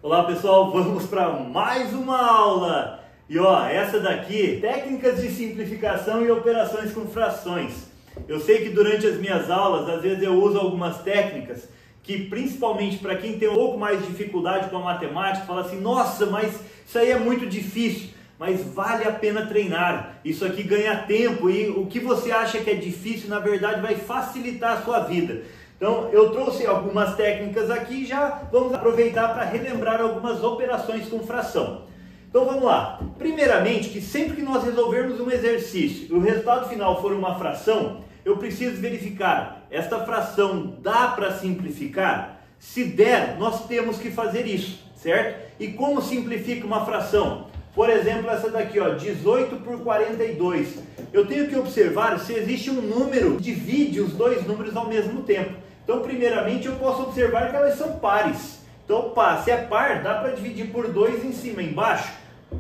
Olá pessoal, vamos para mais uma aula. E essa daqui, técnicas de simplificação e operações com frações. Eu sei que durante as minhas aulas, às vezes eu uso algumas técnicas que principalmente para quem tem um pouco mais de dificuldade com a matemática, fala assim, nossa, mas isso aí é muito difícil. Mas vale a pena treinar, isso aqui ganha tempo e o que você acha que é difícil, na verdade vai facilitar a sua vida. Então eu trouxe algumas técnicas aqui e já vamos aproveitar para relembrar algumas operações com fração. Então vamos lá. Primeiramente, que sempre que nós resolvermos um exercício e o resultado final for uma fração, eu preciso verificar, esta fração dá para simplificar? Se der, nós temos que fazer isso, certo? E como simplifica uma fração? Por exemplo, essa daqui, 18 por 42. Eu tenho que observar se existe um número que divide os dois números ao mesmo tempo. Então, primeiramente, eu posso observar que elas são pares. Então, se é par, dá para dividir por 2 em cima e embaixo?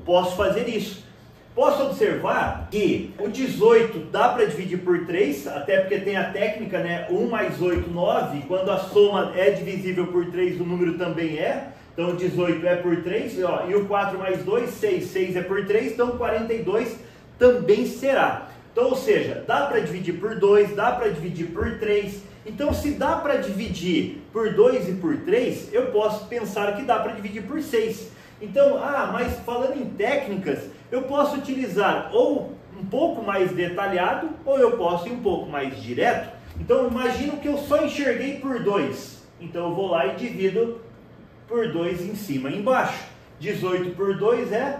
Posso fazer isso. Posso observar que o 18 dá para dividir por 3, até porque tem a técnica, né? 1 mais 8, 9. Quando a soma é divisível por 3, o número também é. Então, 18 é por 3, e o 4 mais 2, 6. 6 é por 3, então 42 também será. Então, ou seja, dá para dividir por 2, dá para dividir por 3. Então, se dá para dividir por 2 e por 3, eu posso pensar que dá para dividir por 6. Então, mas falando em técnicas, eu posso utilizar ou um pouco mais detalhado, ou eu posso ir um pouco mais direto. Então, imagino que eu só enxerguei por 2. Então, eu vou lá e divido por 2 em cima e embaixo. 18 por 2 é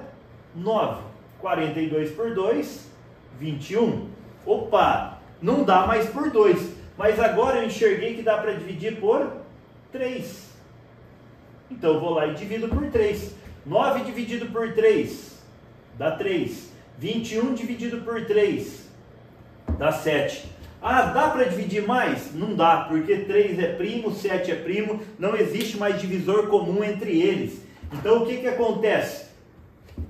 9. 42 por 2, 21. Opa, não dá mais por 2. Mas agora eu enxerguei que dá para dividir por 3. Então eu vou lá e divido por 3. 9 dividido por 3 dá 3. 21 dividido por 3 dá 7. Dá para dividir mais? Não dá, porque 3 é primo, 7 é primo, não existe mais divisor comum entre eles. Então o que acontece?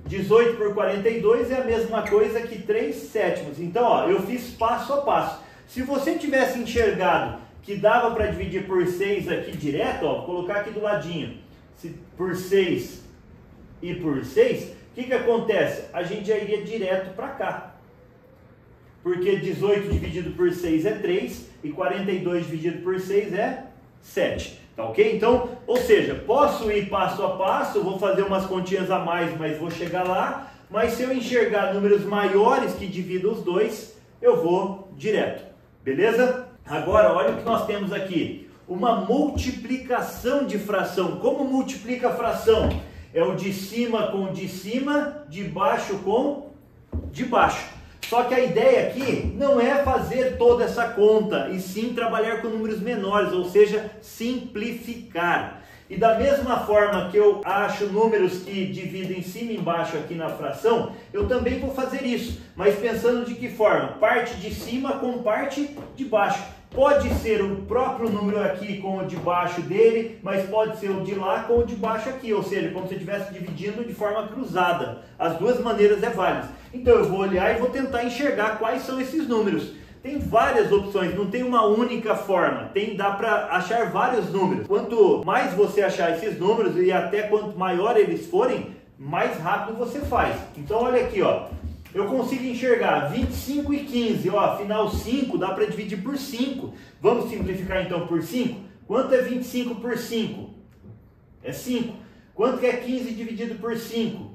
18 por 42 é a mesma coisa que 3 sétimos. Então eu fiz passo a passo. Se você tivesse enxergado que dava para dividir por 6 aqui direto, vou colocar aqui do ladinho, por 6 e por 6, o que acontece? A gente já iria direto para cá. Porque 18 dividido por 6 é 3 e 42 dividido por 6 é 7. Tá ok? Então, ou seja, posso ir passo a passo, vou fazer umas continhas a mais, mas vou chegar lá. Mas se eu enxergar números maiores que dividam os dois, eu vou direto. Beleza? Agora, olha o que nós temos aqui. Uma multiplicação de fração. Como multiplica a fração? É o de cima com o de cima, de baixo com de baixo. Só que a ideia aqui não é fazer toda essa conta, e sim trabalhar com números menores, ou seja, simplificar. E da mesma forma que eu acho números que dividem cima e embaixo aqui na fração, eu também vou fazer isso, mas pensando de que forma? Parte de cima com parte de baixo. Pode ser o próprio número aqui com o de baixo dele, mas pode ser o de lá com o de baixo aqui, ou seja, como se eu estivesse dividindo de forma cruzada. As duas maneiras é válidas. Então eu vou olhar e vou tentar enxergar quais são esses números. Tem várias opções, não tem uma única forma, dá para achar vários números. Quanto mais você achar esses números e até quanto maior eles forem, mais rápido você faz. Então olha aqui, eu consigo enxergar 25 e 15, afinal 5 dá para dividir por 5. Vamos simplificar então por 5? Quanto é 25 por 5? É 5. Quanto que é 15 dividido por 5?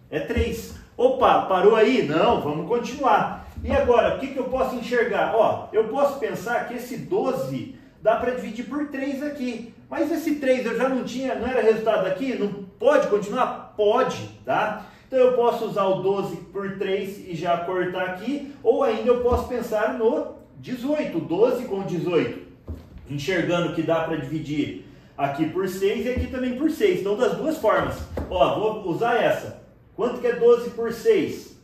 É 3. Opa, parou aí? Não, vamos continuar. E agora, o que eu posso enxergar? Eu posso pensar que esse 12 dá para dividir por 3 aqui. Mas esse 3 eu já não era resultado aqui? Não pode continuar? Pode, tá? Então eu posso usar o 12 por 3 e já cortar aqui, ou ainda eu posso pensar no 18, 12 com 18. Enxergando que dá para dividir aqui por 6 e aqui também por 6. Então das duas formas. Vou usar essa. Quanto que é 12 por 6?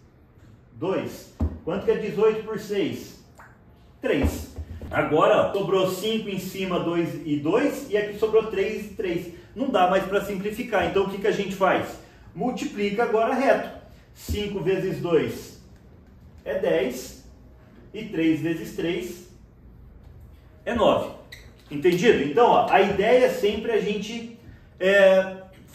2. Quanto que é 18 por 6? 3. Agora, sobrou 5 em cima, 2 e 2, e aqui sobrou 3 e 3. Não dá mais para simplificar, então o que a gente faz? Multiplica agora reto. 5 vezes 2 é 10, e 3 vezes 3 é 9. Entendido? Então, a ideia é sempre a gente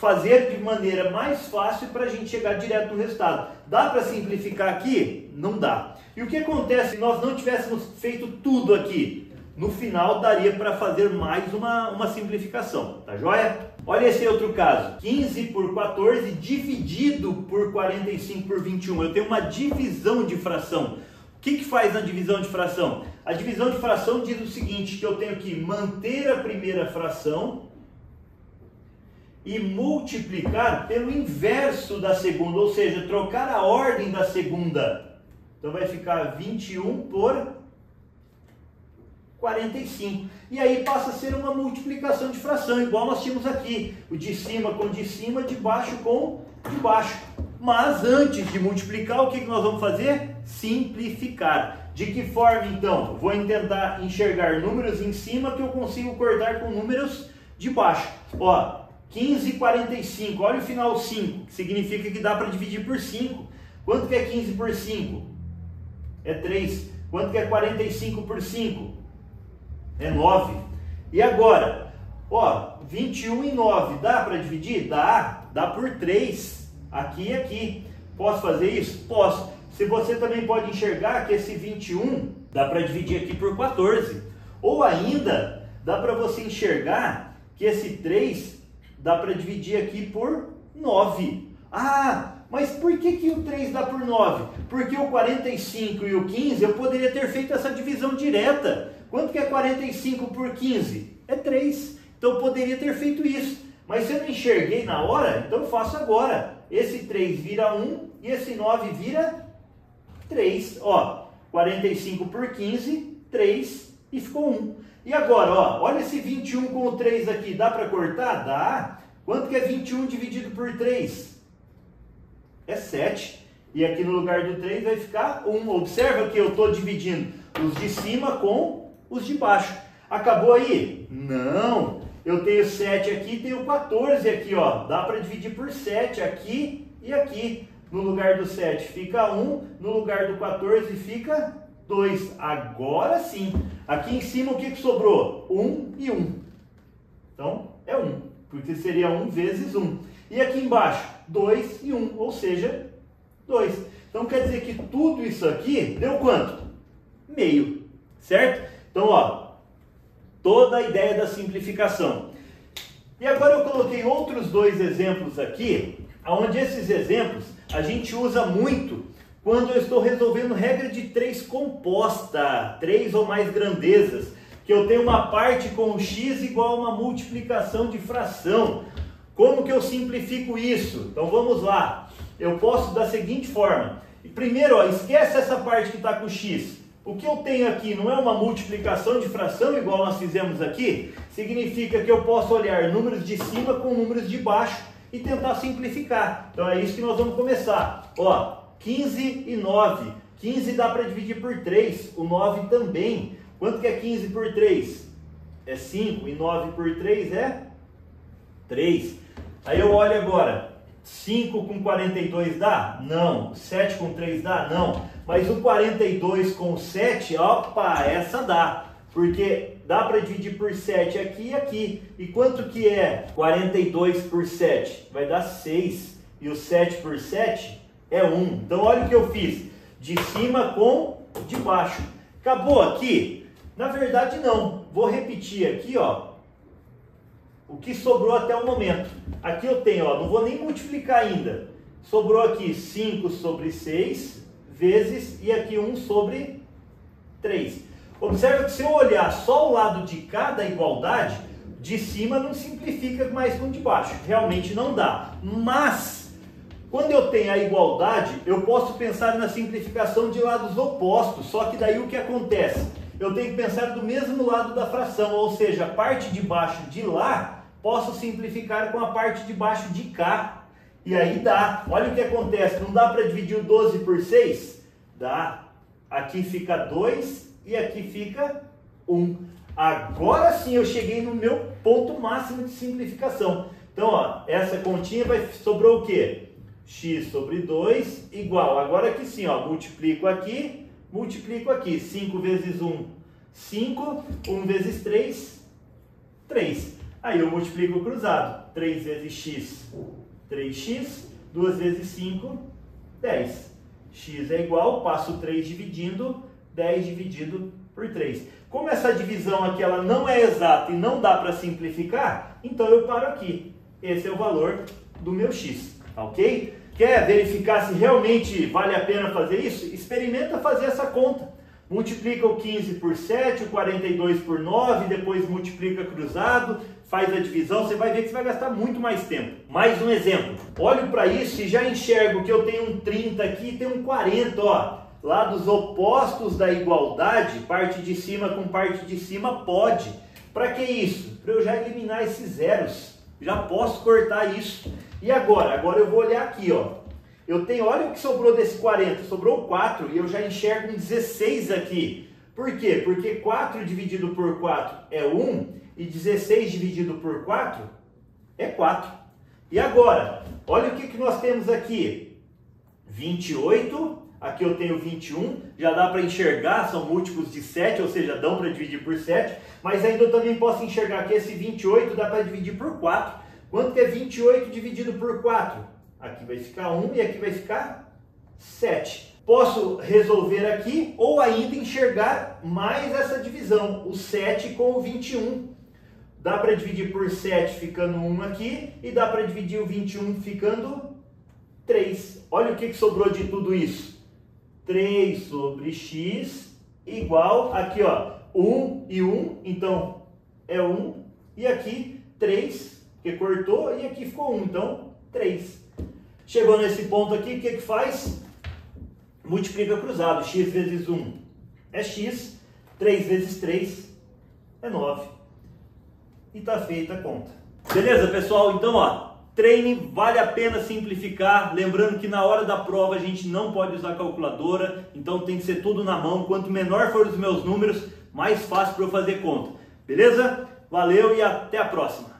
fazer de maneira mais fácil para a gente chegar direto no resultado. Dá para simplificar aqui? Não dá. E o que acontece se nós não tivéssemos feito tudo aqui? No final daria para fazer mais uma simplificação, tá joia? Olha esse outro caso, 15 por 14 dividido por 45 por 21. Eu tenho uma divisão de fração. O que faz na divisão de fração? A divisão de fração diz o seguinte, que eu tenho que manter a primeira fração e multiplicar pelo inverso da segunda, ou seja, trocar a ordem da segunda. Então vai ficar 21 por 45. E aí passa a ser uma multiplicação de fração, igual nós tínhamos aqui. O de cima com de cima, de baixo com de baixo. Mas antes de multiplicar, o que nós vamos fazer? Simplificar. De que forma então? Vou tentar enxergar números em cima que eu consigo cortar com números de baixo. Ó, 15 e 45, olha o final 5, que significa que dá para dividir por 5. Quanto que é 15 por 5? É 3. Quanto que é 45 por 5? É 9. E agora, ó, 21 e 9, dá para dividir? Dá por 3, aqui e aqui. Posso fazer isso? Posso. Se você também pode enxergar que esse 21 dá para dividir aqui por 14. Ou ainda, dá para você enxergar que esse 3 dá para dividir aqui por 9. Ah, mas por que o 3 dá por 9? Porque o 45 e o 15 eu poderia ter feito essa divisão direta. Quanto que é 45 por 15? É 3. Então eu poderia ter feito isso. Mas se eu não enxerguei na hora, então eu faço agora. Esse 3 vira 1 e esse 9 vira 3. Ó, 45 por 15, 3 e ficou 1. E agora, ó, olha esse 21 com o 3 aqui. Dá para cortar? Dá. Quanto que é 21 dividido por 3? É 7. E aqui no lugar do 3 vai ficar 1. Observa que eu estou dividindo os de cima com os de baixo. Acabou aí? Não. Eu tenho 7 aqui e tenho 14 aqui, ó. Dá para dividir por 7 aqui e aqui. No lugar do 7 fica 1, no lugar do 14 fica 2. Agora sim. Aqui em cima o que sobrou? 1 e 1. Então é 1, porque seria 1 vezes 1. E aqui embaixo, 2 e 1, ou seja, 2. Então quer dizer que tudo isso aqui deu quanto? Meio, certo? Então, ó, toda a ideia da simplificação. E agora eu coloquei outros dois exemplos aqui, onde esses exemplos a gente usa muito quando eu estou resolvendo regra de 3 composta, 3 ou mais grandezas, que eu tenho uma parte com x igual a uma multiplicação de fração. Como que eu simplifico isso? Então vamos lá. Eu posso da seguinte forma. Primeiro, ó, esquece essa parte que está com x. O que eu tenho aqui não é uma multiplicação de fração igual nós fizemos aqui? Significa que eu posso olhar números de cima com números de baixo e tentar simplificar. Então é isso que nós vamos começar. Ó, 15 e 9. 15 dá para dividir por 3. O 9 também. Quanto que é 15 por 3? É 5. E 9 por 3 é 3. Aí eu olho agora. 5 com 42 dá? Não. 7 com 3 dá? Não. Mas o 42 com 7, opa, essa dá. Porque dá para dividir por 7 aqui e aqui. E quanto que é 42 por 7? Vai dar 6. E o 7 por 7 é 1. Então olha o que eu fiz. De cima com de baixo. Acabou aqui? Na verdade não. Vou repetir aqui, ó. O que sobrou até o momento. Aqui eu tenho, ó, não vou nem multiplicar ainda. Sobrou aqui 5 sobre 6 vezes, e aqui 1 sobre 3. Observa que se eu olhar só o lado de cada igualdade, de cima não simplifica mais com o de baixo. Realmente não dá. Mas, quando eu tenho a igualdade, eu posso pensar na simplificação de lados opostos. Só que daí o que acontece? Eu tenho que pensar do mesmo lado da fração, ou seja, a parte de baixo de lá, posso simplificar com a parte de baixo de cá. E aí dá. Olha o que acontece. Não dá para dividir o 12 por 6? Dá. Aqui fica 2 e aqui fica 1. Agora sim eu cheguei no meu ponto máximo de simplificação. Então, ó, essa continha sobrou o quê? X sobre 2 igual. Agora aqui sim, ó, multiplico aqui. 5 vezes 1, 5. 1 vezes 3, 3. Aí eu multiplico o cruzado. 3 vezes x, 3x. 2 vezes 5, 10. X é igual, passo 3 dividindo, 10 dividido por 3. Como essa divisão aqui ela não é exata e não dá para simplificar, então eu paro aqui. Esse é o valor do meu x, ok? Quer verificar se realmente vale a pena fazer isso? Experimenta fazer essa conta. Multiplica o 15 por 7, o 42 por 9, depois multiplica cruzado, faz a divisão, você vai ver que você vai gastar muito mais tempo. Mais um exemplo. Olho para isso e já enxergo que eu tenho um 30 aqui e tenho um 40, ó. Lados opostos da igualdade, parte de cima com parte de cima pode. Para que isso? Para eu já eliminar esses zeros. Já posso cortar isso. E agora? Agora eu vou olhar aqui, ó. Eu tenho, olha o que sobrou desse 40, sobrou 4 e eu já enxergo um 16 aqui. Por quê? Porque 4 dividido por 4 é 1 e 16 dividido por 4 é 4. E agora, olha o que nós temos aqui. 28, aqui eu tenho 21, já dá para enxergar, são múltiplos de 7, ou seja, dão para dividir por 7, mas ainda eu também posso enxergar que esse 28 dá para dividir por 4. Quanto que é 28 dividido por 4? Aqui vai ficar 1 e aqui vai ficar 7. Posso resolver aqui ou ainda enxergar mais essa divisão, o 7 com o 21. Dá para dividir por 7 ficando 1 aqui e dá para dividir o 21 ficando 3. Olha o que sobrou de tudo isso. 3 sobre x igual, aqui ó, 1 e 1, então é 1. E aqui 3, que cortou, e aqui ficou 1, então 3. Chegou nesse ponto aqui, o que faz? Multiplica cruzado. X vezes 1 é x, 3 vezes 3 é 9. E está feita a conta. Beleza, pessoal? Então, ó, treine, vale a pena simplificar. Lembrando que na hora da prova a gente não pode usar calculadora, então tem que ser tudo na mão. Quanto menor for os meus números, mais fácil para eu fazer conta. Beleza? Valeu e até a próxima!